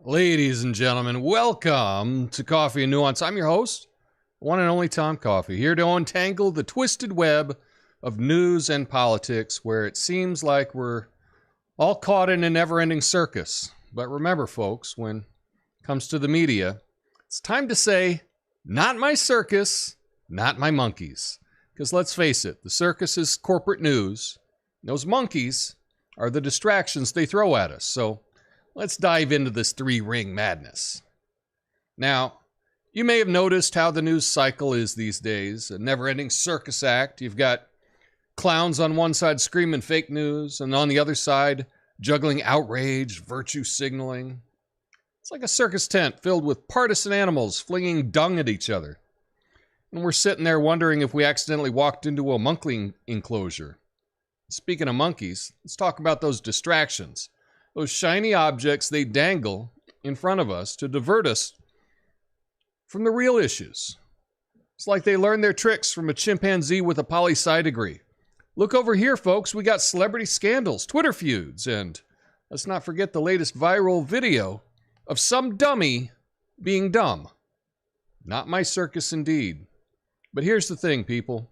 Ladies and gentlemen, welcome to Coffee and Nuance. I'm your host, one and only Tom Coffee, here to untangle the twisted web of news and politics where it seems like we're all caught in a never-ending circus. But remember, folks, when it comes to the media, it's time to say, not my circus, not my monkeys. Because let's face it, the circus is corporate news. Those monkeys are the distractions they throw at us. So let's dive into this three-ring madness. Now, you may have noticed how the news cycle is these days, a never-ending circus act. You've got clowns on one side screaming fake news, and on the other side, juggling outrage, virtue signaling. It's like a circus tent filled with partisan animals flinging dung at each other. And we're sitting there wondering if we accidentally walked into a monkey enclosure. Speaking of monkeys, let's talk about those distractions. Those shiny objects they dangle in front of us to divert us from the real issues. It's like they learned their tricks from a chimpanzee with a poli-sci degree. Look over here, folks. We got celebrity scandals, Twitter feuds, and let's not forget the latest viral video of some dummy being dumb. Not my circus indeed. But here's the thing, people.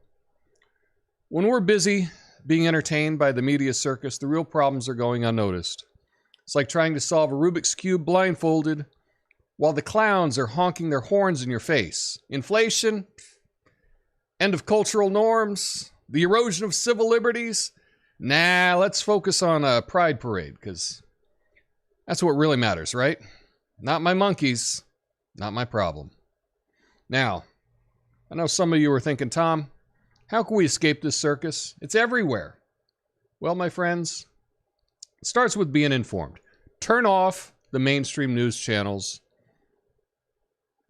When we're busy being entertained by the media circus, the real problems are going unnoticed. It's like trying to solve a Rubik's Cube blindfolded while the clowns are honking their horns in your face. Inflation, end of cultural norms, the erosion of civil liberties. Nah, let's focus on a pride parade, because that's what really matters, right? Not my monkeys, not my problem. Now, I know some of you are thinking, Tom, how can we escape this circus? It's everywhere. Well, my friends, it starts with being informed. Turn off the mainstream news channels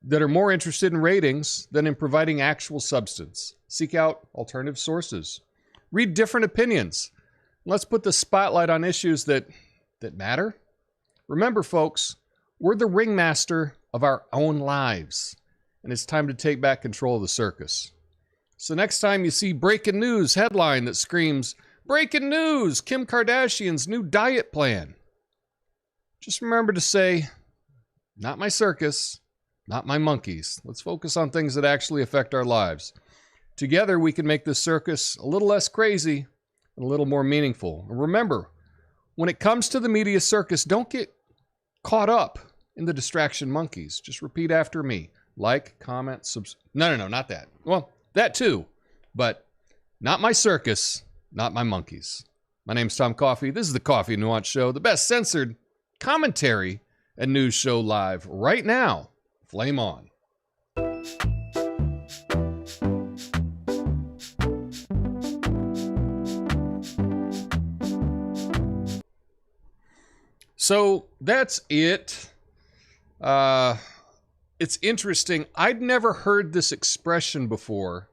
that are more interested in ratings than in providing actual substance. Seek out alternative sources. Read different opinions. Let's put the spotlight on issues that matter. Remember, folks, we're the ringmaster of our own lives, and it's time to take back control of the circus. So next time you see breaking news headline that screams, "Breaking news, Kim Kardashian's new diet plan," just remember to say, not my circus, not my monkeys. Let's focus on things that actually affect our lives. Together, we can make this circus a little less crazy and a little more meaningful. And remember, when it comes to the media circus, don't get caught up in the distraction monkeys. Just repeat after me. Like, comment, No, not that. Well, that too. But not my circus, not my monkeys. My name's Tom Coffee. This is the Coffee and Nuance Show, the best censored commentary and news show live right now. Flame on. So that's it. It's interesting. I'd never heard this expression before.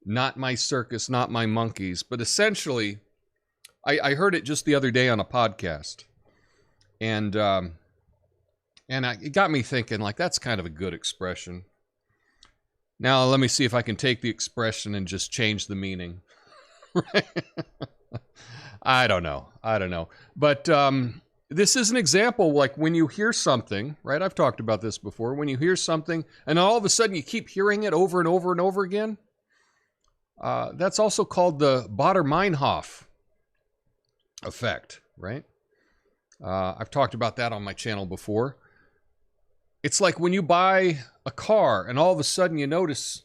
Not my circus, not my monkeys. But essentially, I heard it just the other day on a podcast. And it got me thinking, like, that's kind of a good expression. Now, let me see if I can take the expression and just change the meaning. I don't know. But this is an example, like when you hear something, right? I've talked about this before. When you hear something and all of a sudden you keep hearing it over and over and over again, that's also called the Baader-Meinhof effect, right? I've talked about that on my channel before. It's like when you buy a car and all of a sudden you notice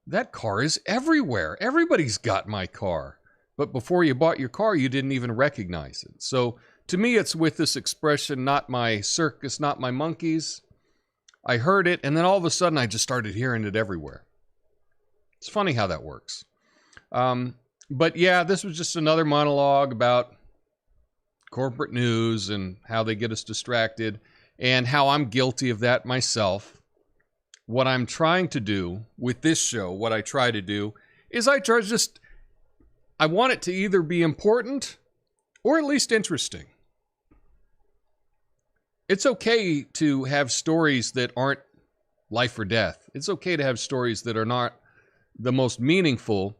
that car is everywhere. Everybody's got my car. But before you bought your car, you didn't even recognize it. So to me, it's with this expression, not my circus, not my monkeys. I heard it, and then all of a sudden I just started hearing it everywhere. It's funny how that works. But yeah, this was just another monologue about corporate news and how they get us distracted and how I'm guilty of that myself. What I'm trying to do with this show, what I try to do, is I want it to either be important or at least interesting. It's okay to have stories that aren't life or death. It's okay to have stories that are not the most meaningful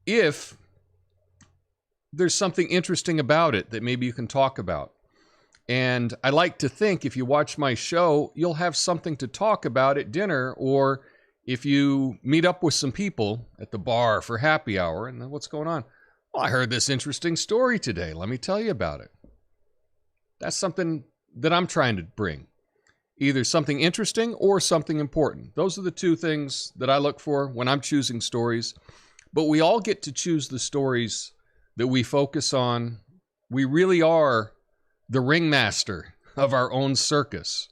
if there's something interesting about it that maybe you can talk about. And I like to think if you watch my show, you'll have something to talk about at dinner, or if you meet up with some people at the bar for happy hour, and then what's going on? Well, I heard this interesting story today. Let me tell you about it. That's something that I'm trying to bring. Either something interesting or something important. Those are the two things that I look for when I'm choosing stories. But we all get to choose the stories that we focus on. We really are the ringmaster of our own circus.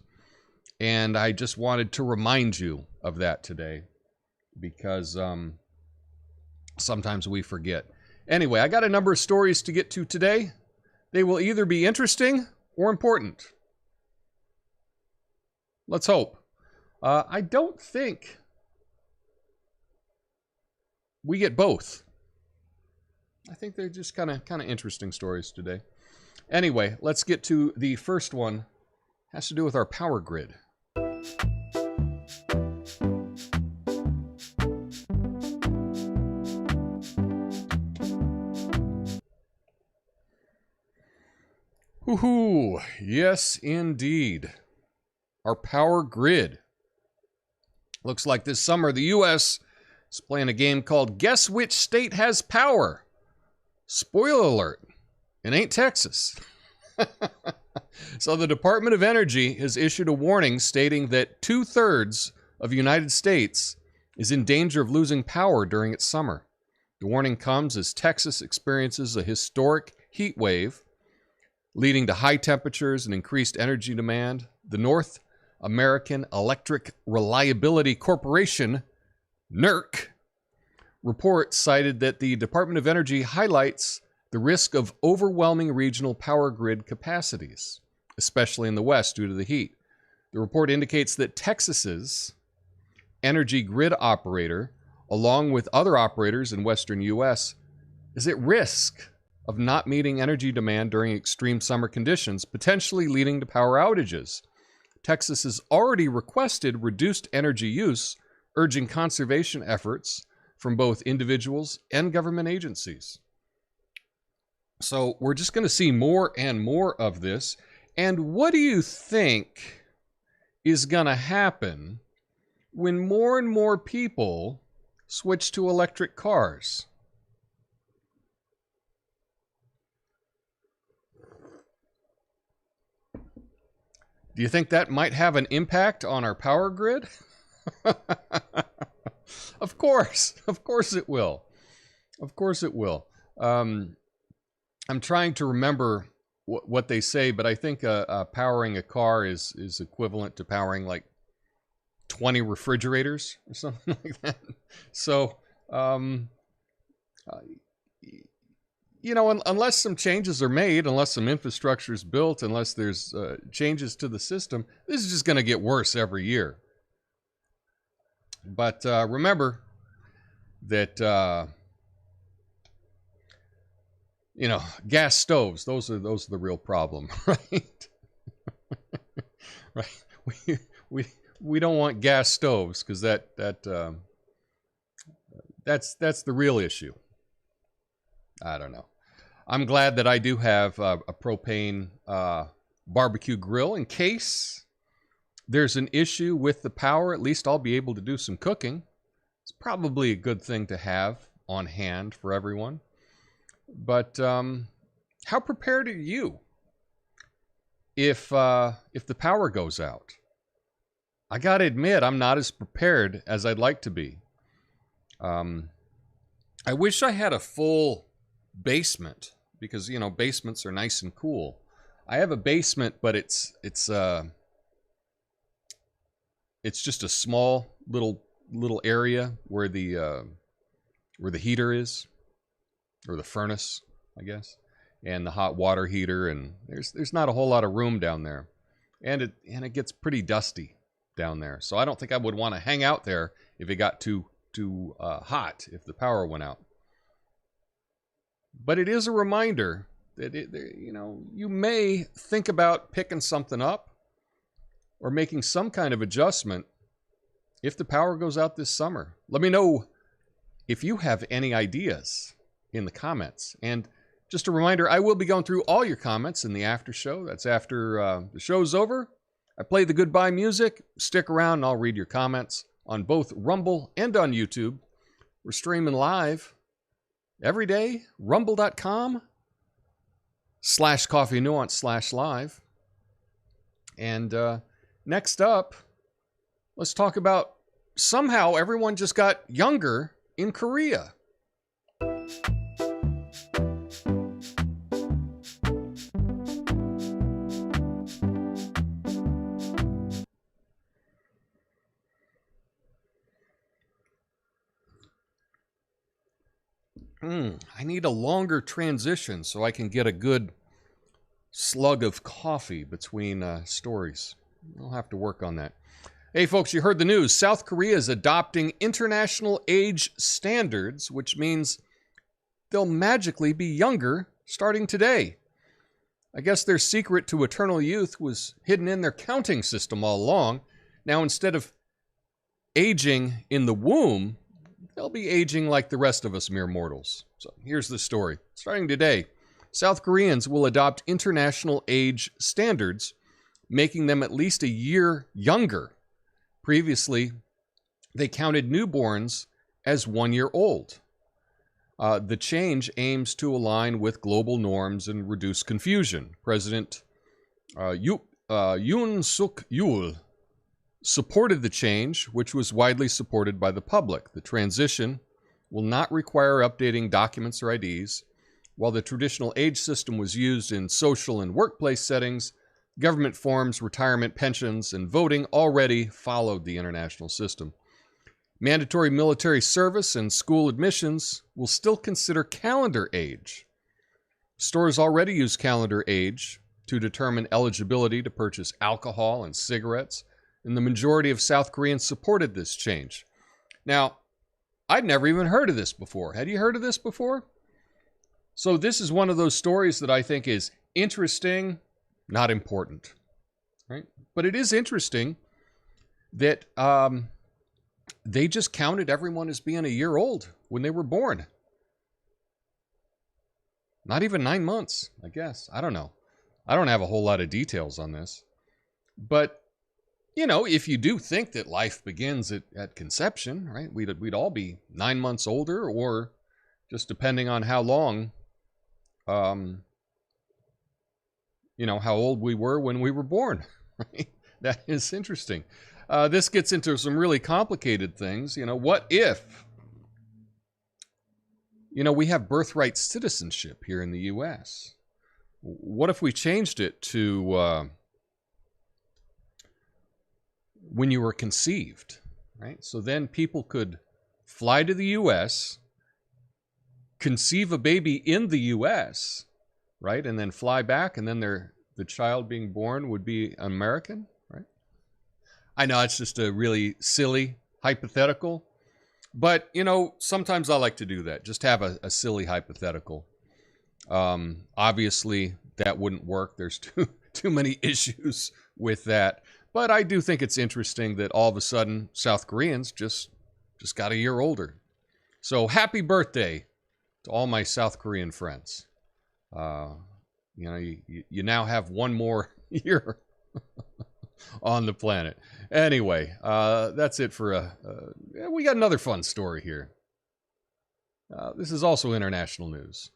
And I just wanted to remind you of that today, because sometimes we forget. Anyway, I got a number of stories to get to today. They will either be interesting or important. Let's hope. I don't think we get both. I think they're just kind of interesting stories today. Anyway, let's get to the first one. It has to do with our power grid. Woohoo! Yes, indeed. Our power grid. Looks like this summer the U.S. is playing a game called Guess Which State Has Power? Spoiler alert, it ain't Texas. So the Department of Energy has issued a warning stating that 2/3 of the United States is in danger of losing power during its summer. The warning comes as Texas experiences a historic heat wave, leading to high temperatures and increased energy demand. The North American Electric Reliability Corporation, NERC, report cited that the Department of Energy highlights the risk of overwhelming regional power grid capacities, especially in the West due to the heat. The report indicates that Texas's energy grid operator, along with other operators in Western U.S., is at risk of not meeting energy demand during extreme summer conditions, potentially leading to power outages. Texas has already requested reduced energy use, urging conservation efforts from both individuals and government agencies. So we're just going to see more and more of this. And what do you think is going to happen when more and more people switch to electric cars? Do you think that might have an impact on our power grid? Of course it will. Of course it will. I'm trying to remember what they say, but I think powering a car is equivalent to powering like 20 refrigerators or something like that. So, you know, unless some changes are made, unless some infrastructure is built, unless there's changes to the system, this is just going to get worse every year. But remember that you know, gas stoves, those are the real problem, right? Right. We don't want gas stoves, because that's the real issue. I don't know. I'm glad that I do have a propane barbecue grill in case there's an issue with the power. At least I'll be able to do some cooking. It's probably a good thing to have on hand for everyone. But how prepared are you if the power goes out? I gotta admit, I'm not as prepared as I'd like to be. I wish I had a full basement, because, you know, basements are nice and cool. I have a basement, but it's just a small little area where the heater is, or the furnace, I guess, and the hot water heater, and there's not a whole lot of room down there, and it gets pretty dusty down there. So I don't think I would want to hang out there if it got too hot, if the power went out. But it is a reminder that you know, you may think about picking something up or making some kind of adjustment if the power goes out this summer. Let me know if you have any ideas in the comments. And just a reminder, I will be going through all your comments in the after show. That's after the show's over. I play the goodbye music. Stick around and I'll read your comments on both Rumble and on YouTube. We're streaming live every day. Rumble.com/coffee-nuance/live. And next up, let's talk about somehow everyone just got younger in Korea. I need a longer transition so I can get a good slug of coffee between stories. I'll have to work on that. Hey, folks, you heard the news. South Korea is adopting international age standards, which means they'll magically be younger starting today. I guess their secret to eternal youth was hidden in their counting system all along. Now, instead of aging in the womb, they'll be aging like the rest of us mere mortals. So here's the story. Starting today, South Koreans will adopt international age standards, making them at least a year younger. Previously, they counted newborns as 1 year old. The change aims to align with global norms and reduce confusion. President Yoon Suk-yeol supported the change, which was widely supported by the public. The transition will not require updating documents or IDs. While the traditional age system was used in social and workplace settings, government forms, retirement, pensions, and voting already followed the international system. Mandatory military service and school admissions will still consider calendar age. Stores already use calendar age to determine eligibility to purchase alcohol and cigarettes, and the majority of South Koreans supported this change. Now, I'd never even heard of this before. Had you heard of this before? So this is one of those stories that I think is interesting, not important, right? But it is interesting that they just counted everyone as being a year old when they were born. Not even 9 months, I guess. I don't know. I don't have a whole lot of details on this. But, you know, if you do think that life begins at conception, right? We'd all be 9 months older, or just depending on how long, you know, how old we were when we were born. Right? That is interesting. This gets into some really complicated things. You know, what if, you know, we have birthright citizenship here in the U.S.? What if we changed it to when you were conceived, right? So then people could fly to the U.S., conceive a baby in the U.S., right? And then fly back, and then the child being born would be American, right? I know it's just a really silly hypothetical, but, you know, sometimes I like to do that. Just have a silly hypothetical. Obviously, that wouldn't work. There's too many issues with that. But I do think it's interesting that all of a sudden South Koreans just got a year older. So happy birthday to all my South Korean friends. You know, you now have one more year on the planet. Anyway, that's it for we got another fun story here. This is also international news.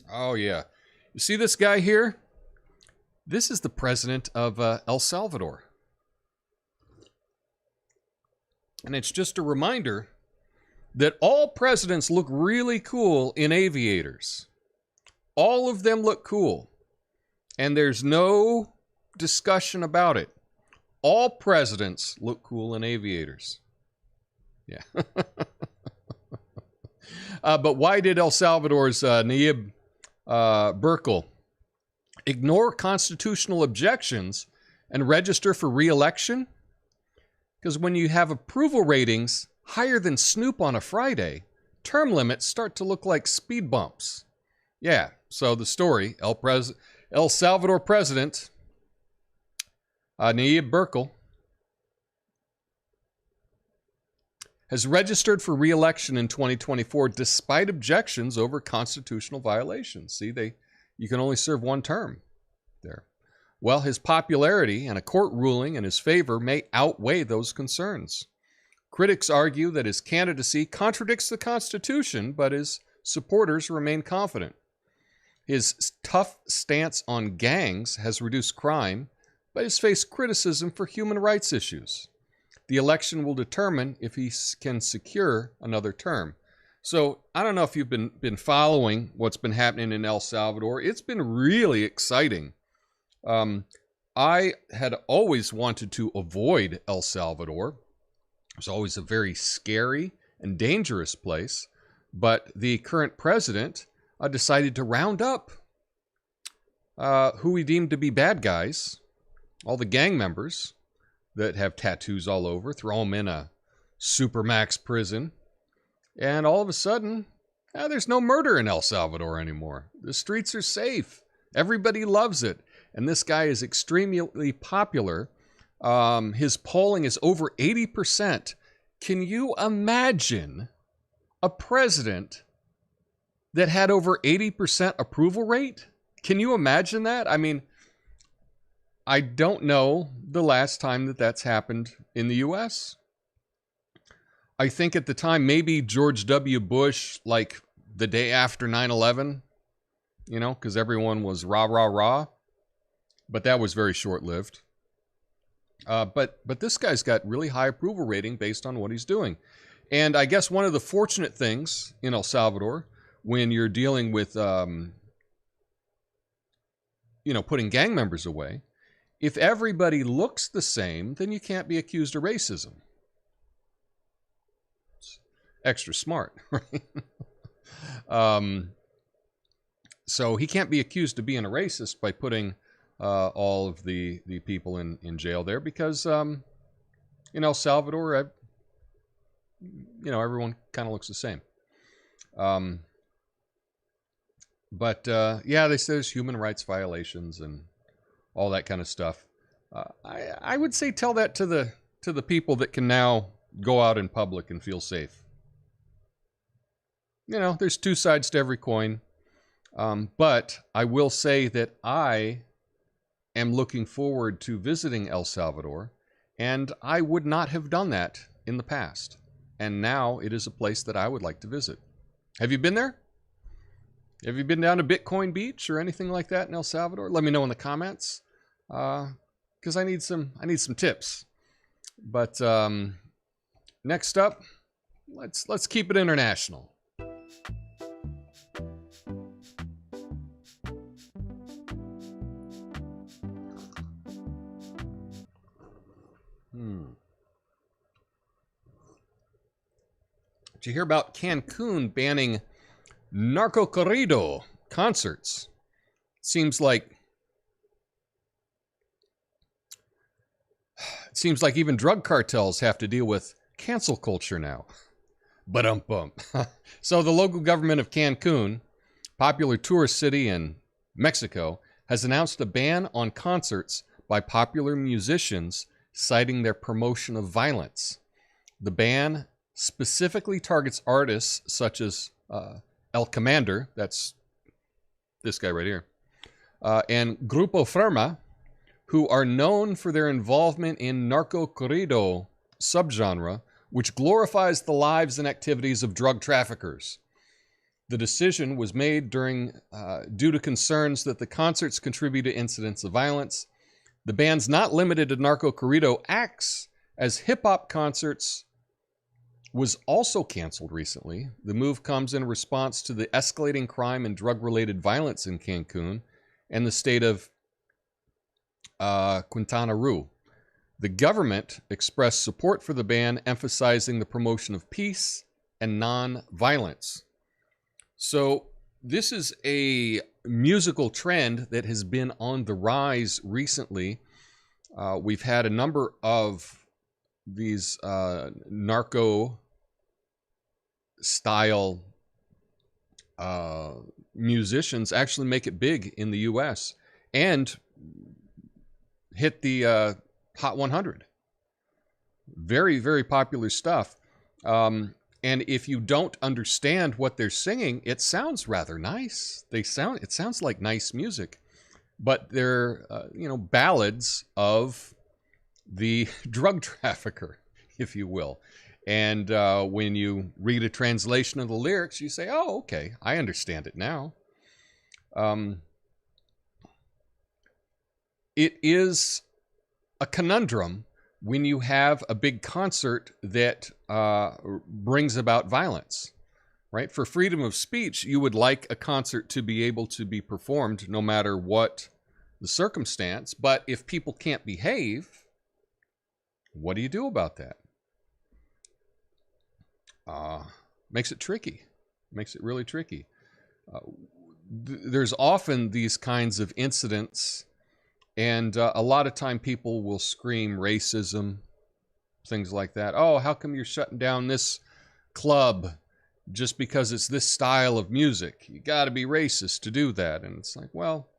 Oh, yeah. You see this guy here? This is the president of El Salvador. And it's just a reminder that all presidents look really cool in aviators. All of them look cool. And there's no discussion about it. All presidents look cool in aviators. Yeah. But why did El Salvador's Nayib Bukele ignore constitutional objections and register for re-election? Because when you have approval ratings higher than Snoop on a Friday, term limits start to look like speed bumps. Yeah, so the story, El Salvador president, Nayib Bukele, has registered for re-election in 2024 despite objections over constitutional violations. See, you can only serve one term there. Well, his popularity and a court ruling in his favor may outweigh those concerns. Critics argue that his candidacy contradicts the Constitution, but his supporters remain confident. His tough stance on gangs has reduced crime, but has faced criticism for human rights issues. The election will determine if he can secure another term. So I don't know if you've been following what's been happening in El Salvador. It's been really exciting. I had always wanted to avoid El Salvador. It was always a very scary and dangerous place. But the current president decided to round up who he deemed to be bad guys, all the gang members that have tattoos all over, throw them in a supermax prison, and all of a sudden, there's no murder in El Salvador anymore. The streets are safe. Everybody loves it. And this guy is extremely popular. His polling is over 80%. Can you imagine a president that had over 80% approval rate? Can you imagine that? I mean, I don't know the last time that that's happened in the U.S. I think at the time, maybe George W. Bush, like the day after 9/11, you know, because everyone was rah, rah, rah. But that was very short-lived. But this guy's got really high approval rating based on what he's doing. And I guess one of the fortunate things in El Salvador, when you're dealing with, putting gang members away, if everybody looks the same, then you can't be accused of racism. It's extra smart, right? So he can't be accused of being a racist by putting all of the people in jail there because in El Salvador, everyone kind of looks the same. But they say there's human rights violations and all that kind of stuff. I would say tell that to the people that can now go out in public and feel safe. You know, there's two sides to every coin. But I will say that I am looking forward to visiting El Salvador, and I would not have done that in the past. And now it is a place that I would like to visit. Have you been there? Have you been down to Bitcoin Beach or anything like that in El Salvador? Let me know in the comments, because I need some tips. But next up, let's keep it international. Did you hear about Cancun banning Narco corrido concerts? Seems like even drug cartels have to deal with cancel culture now. Ba-dum-bum. So the local government of Cancun, popular tourist city in Mexico, has announced a ban on concerts by popular musicians, citing their promotion of violence. The ban specifically targets artists such as El Commander, that's this guy right here, and Grupo Firma, who are known for their involvement in narco corrido subgenre, which glorifies the lives and activities of drug traffickers. The decision was made due to concerns that the concerts contribute to incidents of violence. The ban's not limited to narco corrido acts, as hip-hop concerts was also canceled recently. The move comes in response to the escalating crime and drug-related violence in Cancun and the state of Quintana Roo. The government expressed support for the ban, emphasizing the promotion of peace and non-violence. So this is a musical trend that has been on the rise recently. We've had a number of these narco style musicians actually make it big in the U.S. and hit the Hot 100. Very, very popular stuff. And if you don't understand what they're singing, it sounds rather nice. It sounds like nice music, but they're ballads of the drug trafficker, if you will. And when you read a translation of the lyrics, you say, "Oh, okay, I understand it now." It is a conundrum when you have a big concert that brings about violence, right? For freedom of speech, you would like a concert to be able to be performed no matter what the circumstance. But if people can't behave, what do you do about that? Makes it tricky. Makes it really tricky. There's often these kinds of incidents, and a lot of time people will scream racism, things like that. "Oh, how come you're shutting down this club just because it's this style of music? You got to be racist to do that." And it's like, well,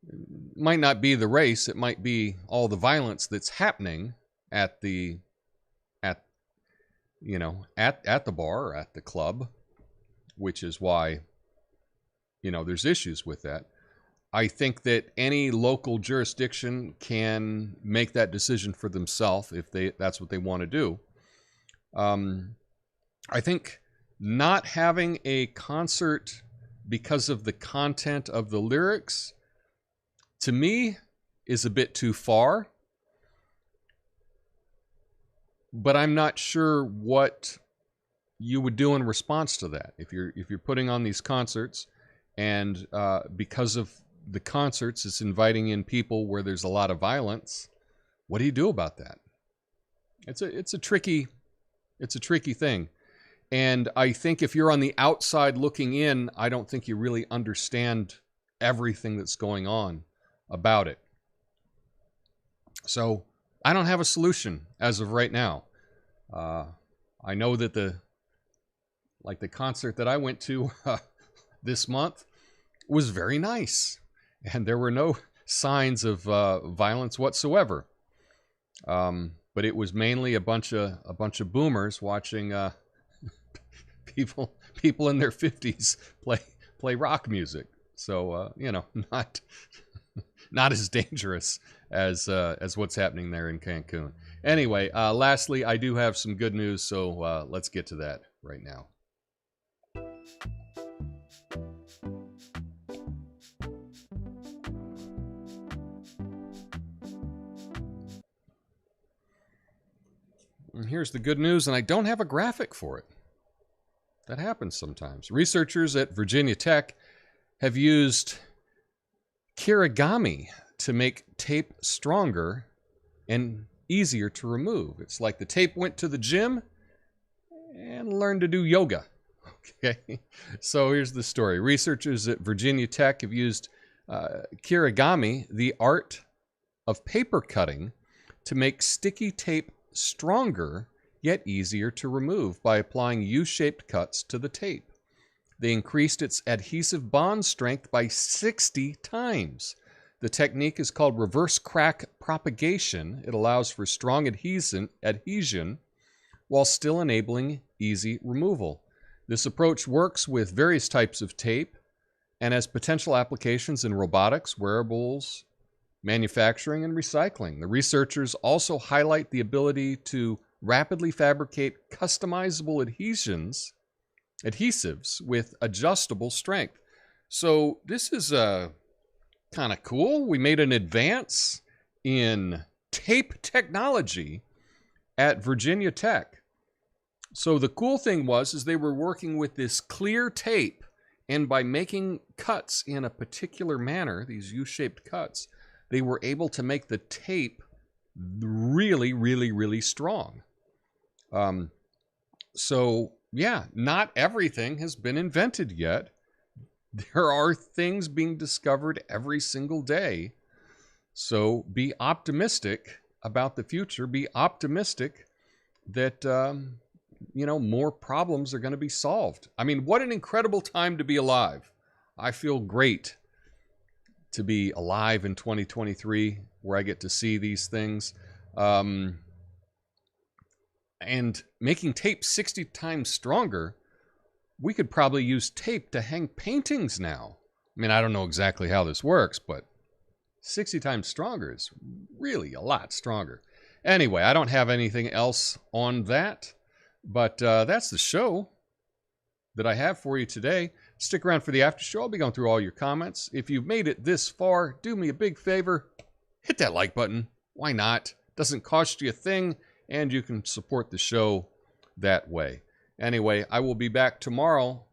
it might not be the race. It might be all the violence that's happening at the bar or at the club, which is why, there's issues with that. I think that any local jurisdiction can make that decision for themselves if that's what they want to do. I think not having a concert because of the content of the lyrics, to me, is a bit too far. But I'm not sure what you would do in response to that. If you're putting on these concerts, and because of the concerts, it's inviting in people where there's a lot of violence, what do you do about that? It's a tricky thing. And I think if you're on the outside looking in, I don't think you really understand everything that's going on about it. So I don't have a solution as of right now. I know that the concert that I went to this month was very nice, and there were no signs of violence whatsoever. But it was mainly a bunch of boomers watching people in their 50s play rock music. So not as dangerous as what's happening there in Cancun. Anyway, lastly, I do have some good news, so let's get to that right now. And here's the good news, and I don't have a graphic for it. That happens sometimes. Researchers at Virginia Tech have used kirigami to make tape stronger and easier to remove. It's like the tape went to the gym and learned to do yoga. Okay, so here's the story. Researchers at Virginia Tech have used kirigami, the art of paper cutting, to make sticky tape stronger yet easier to remove by applying U-shaped cuts to the tape. They increased its adhesive bond strength by 60 times. The technique is called reverse crack propagation. It allows for strong adhesion while still enabling easy removal. This approach works with various types of tape and has potential applications in robotics, wearables, manufacturing, and recycling. The researchers also highlight the ability to rapidly fabricate customizable adhesives with adjustable strength. So this is kind of cool. We made an advance in tape technology at Virginia Tech. So the cool thing is they were working with this clear tape, and by making cuts in a particular manner, these U-shaped cuts, they were able to make the tape really, really, really strong. So yeah, not everything has been invented yet. There are things being discovered every single day. So be optimistic about the future. Be optimistic that more problems are going to be solved. I mean, what an incredible time to be alive. I feel great to be alive in 2023, where I get to see these things. And making tape 60 times stronger, we could probably use tape to hang paintings now. I mean, I don't know exactly how this works, but 60 times stronger is really a lot stronger. Anyway, I don't have anything else on that, but that's the show that I have for you today. Stick around for the after show. I'll be going through all your comments. If you've made it this far, do me a big favor. Hit that like button. Why not? Doesn't cost you a thing, and you can support the show that way. Anyway, I will be back tomorrow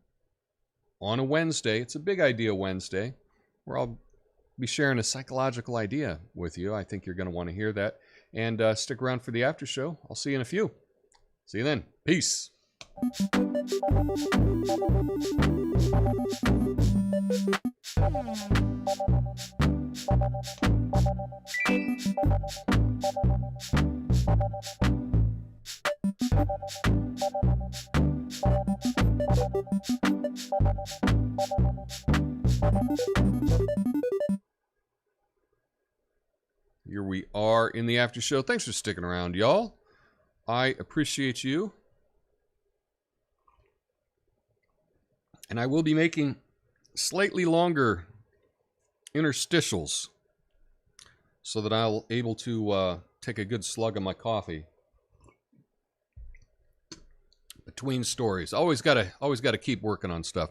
on a Wednesday. It's a Big Idea Wednesday, where I'll be sharing a psychological idea with you. I think you're going to want to hear that. And stick around for the after show. I'll see you in a few. See you then. Peace. Here we are in the after show. Thanks for sticking around, y'all. I appreciate you. And I will be making slightly longer interstitials so that I'll able to take a good slug of my coffee between stories. Always gotta keep working on stuff.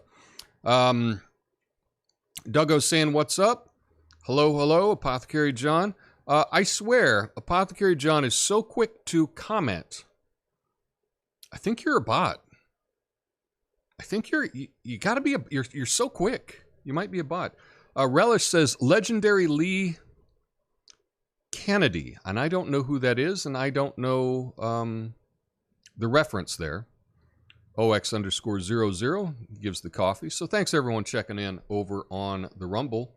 Duggo's saying, "What's up? Hello, Apothecary John." I swear, Apothecary John is so quick to comment. I think you're a bot. I think you gotta be you're so quick. You might be a bot. Relish says, "Legendary Lee Kennedy," and I don't know who that is, and I don't know the reference there. OX_00 gives the coffee. So thanks everyone checking in over on the Rumble.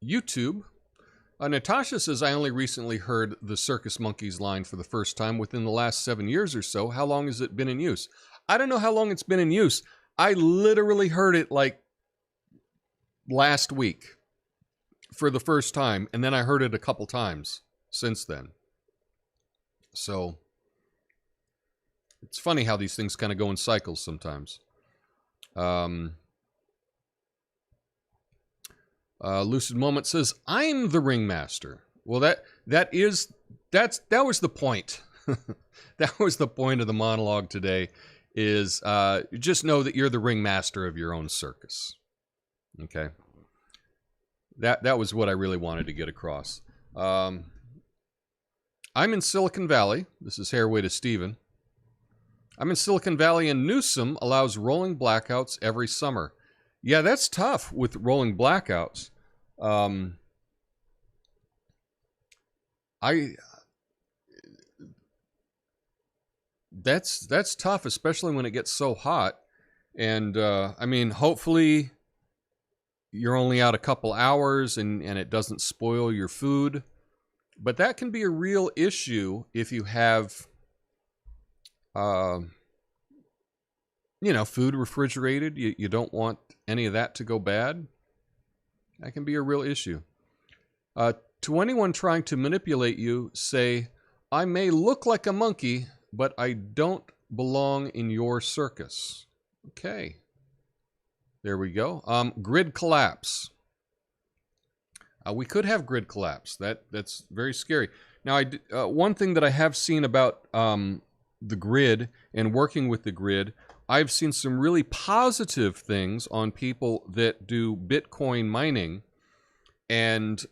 YouTube. Natasha says, "I only recently heard the Circus Monkeys line for the first time within the last 7 years or so. How long has it been in use?" I don't know how long it's been in use. I literally heard it like last week for the first time, and then I heard it a couple times since then. So it's funny how these things kind of go in cycles sometimes. Lucid Moment says, "I'm the ringmaster." Well, that was the point. That was the point of the monologue today, is just know that you're the ringmaster of your own circus. Okay? That was what I really wanted to get across. I'm in Silicon Valley. This is Hairway to Steven. I'm in Silicon Valley, and Newsom allows rolling blackouts every summer. Yeah, that's tough with rolling blackouts. That's tough, especially when it gets so hot. And I mean, hopefully you're only out a couple hours and it doesn't spoil your food. But that can be a real issue if you have food refrigerated. You don't want any of that to go bad. That can be a real issue. To anyone trying to manipulate you, say, "I may look like a monkey, but I don't belong in your circus." Okay. There we go. Grid collapse. We could have grid collapse. That's very scary. Now, one thing that I have seen about the grid and working with the grid, I've seen some really positive things on people that do Bitcoin mining. And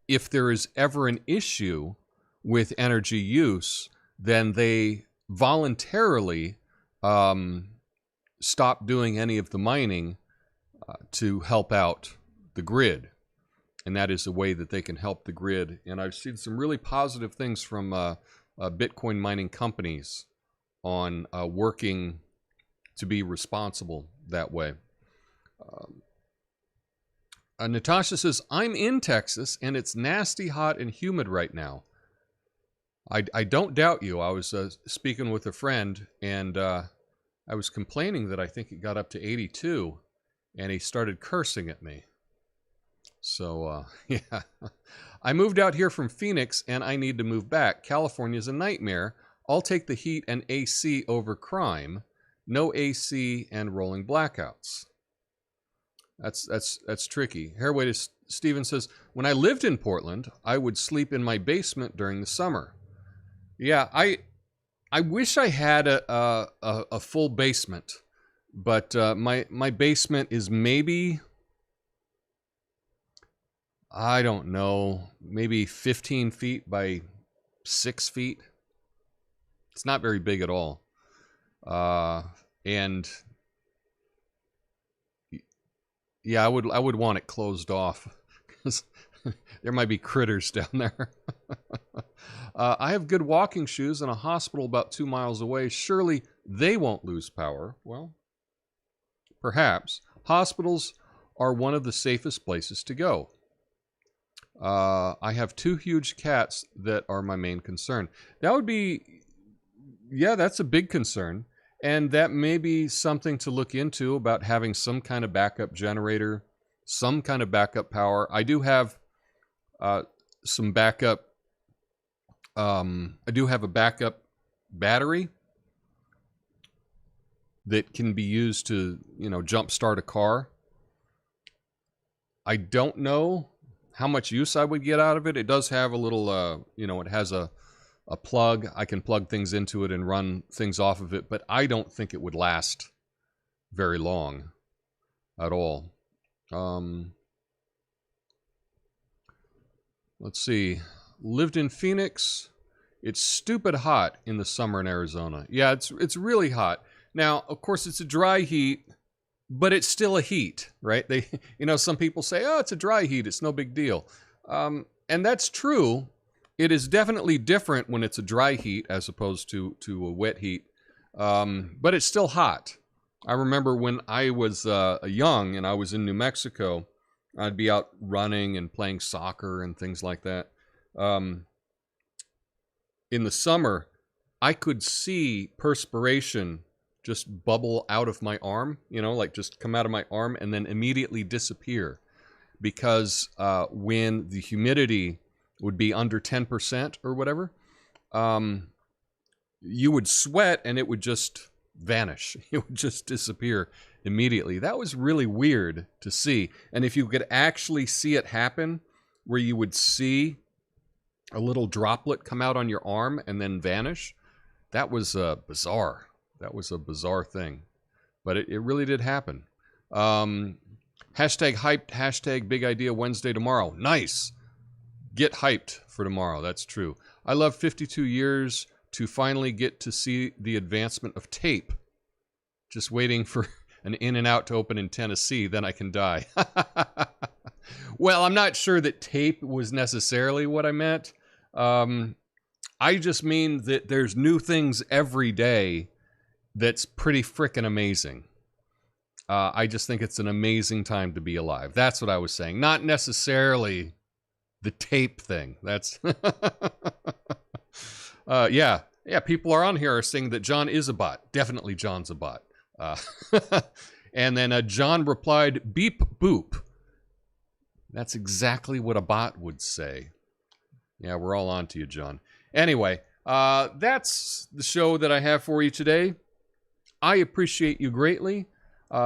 if there is ever an issue with energy use, then they voluntarily stop doing any of the mining to help out the grid. And that is a way that they can help the grid. And I've seen some really positive things from Bitcoin mining companies on working to be responsible that way. Natasha says, "I'm in Texas and it's nasty hot and humid right now." I don't doubt you. I was speaking with a friend, and I was complaining that I think it got up to 82, and he started cursing at me. So, yeah. I moved out here from Phoenix, and I need to move back. California's a nightmare. I'll take the heat and AC over crime. No AC and rolling blackouts. That's tricky. Hairway to Steven says, when I lived in Portland, I would sleep in my basement during the summer. Yeah, I wish I had a full basement, but my basement is maybe, I don't know, maybe 15 feet by 6 feet. It's not very big at all. And yeah, I would want it closed off because there might be critters down there. I have good walking shoes and a hospital about 2 miles away. Surely they won't lose power. Well, perhaps. Hospitals are one of the safest places to go. I have 2 huge cats that are my main concern. That would be, yeah, that's a big concern. And that may be something to look into about having some kind of backup generator, some kind of backup power. I do have some backup. I do have a backup battery that can be used to, jump start a car. I don't know how much use I would get out of it. It does have a little, it has a plug. I can plug things into it and run things off of it, but I don't think it would last very long at all. Let's see. Lived in Phoenix. It's stupid hot in the summer in Arizona. Yeah, it's really hot. Now, of course, it's a dry heat, but it's still a heat, right? Some people say, oh, it's a dry heat. It's no big deal. And that's true. It is definitely different when it's a dry heat as opposed to a wet heat. But it's still hot. I remember when I was young and I was in New Mexico, I'd be out running and playing soccer and things like that. In the summer, I could see perspiration just bubble out of my arm, like just come out of my arm and then immediately disappear. Because when the humidity would be under 10% or whatever, you would sweat and it would just vanish. It would just disappear immediately. That was really weird to see. And if you could actually see it happen, where you would see a little droplet come out on your arm and then vanish, that was bizarre. That was a bizarre thing. But it really did happen. Hashtag hyped, hashtag big idea Wednesday tomorrow. Nice. Get hyped for tomorrow. That's true. I love 52 years to finally get to see the advancement of tape. Just waiting for an In-N-Out to open in Tennessee, then I can die. Well, I'm not sure that tape was necessarily what I meant. I just mean that there's new things every day that's pretty frickin' amazing. I just think it's an amazing time to be alive. That's what I was saying. Not necessarily the tape thing. That's... yeah, people are on here are saying that John is a bot. Definitely John's a bot. And then John replied, beep boop. That's exactly what a bot would say. Yeah, we're all on to you, John. Anyway, that's the show that I have for you today. I appreciate you greatly.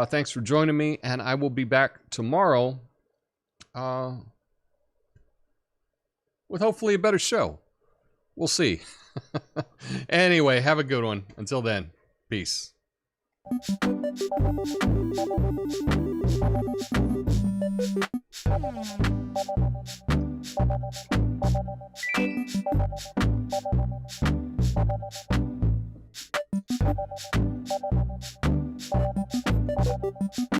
Thanks for joining me, and I will be back tomorrow with hopefully a better show. We'll see. Anyway, have a good one. Until then, peace.